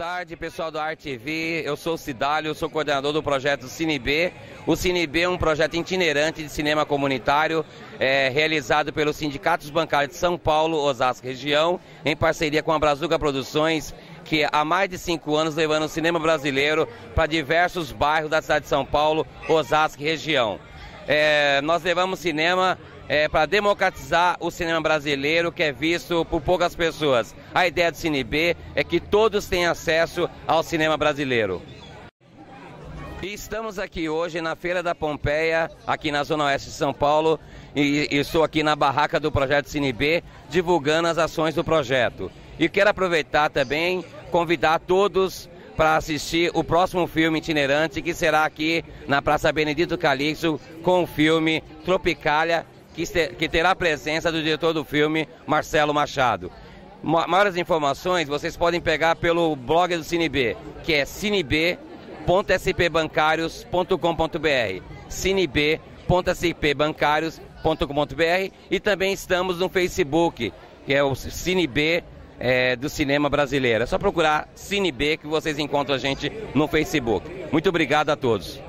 tarde, pessoal do ArtV. Eu sou o Cidálio, eu sou coordenador do projeto CineB. O CineB é um projeto itinerante de cinema comunitário realizado pelos sindicatos bancários de São Paulo, Osasco região, em parceria com a Brazuca Produções, que há mais de 5 anos levando o cinema brasileiro para diversos bairros da cidade de São Paulo, Osasco região. Nós levamos cinema para democratizar o cinema brasileiro, que é visto por poucas pessoas. A ideia do CineB é que todos tenham acesso ao cinema brasileiro. E estamos aqui hoje na Feira da Pompeia, aqui na Zona Oeste de São Paulo, e estou aqui na barraca do projeto CineB, divulgando as ações do projeto. E quero aproveitar também, convidar todos para assistir o próximo filme itinerante, que será aqui na Praça Benedito Calixto, com o filme Tropicália, que terá a presença do diretor do filme, Marcelo Machado. Maiores informações vocês podem pegar pelo blog do CineB, que é cineb.spbancarios.com.br, cineb.spbancarios.com.br, e também estamos no Facebook, que é o CineB do cinema brasileiro. É só procurar CineB que vocês encontram a gente no Facebook. Muito obrigado a todos.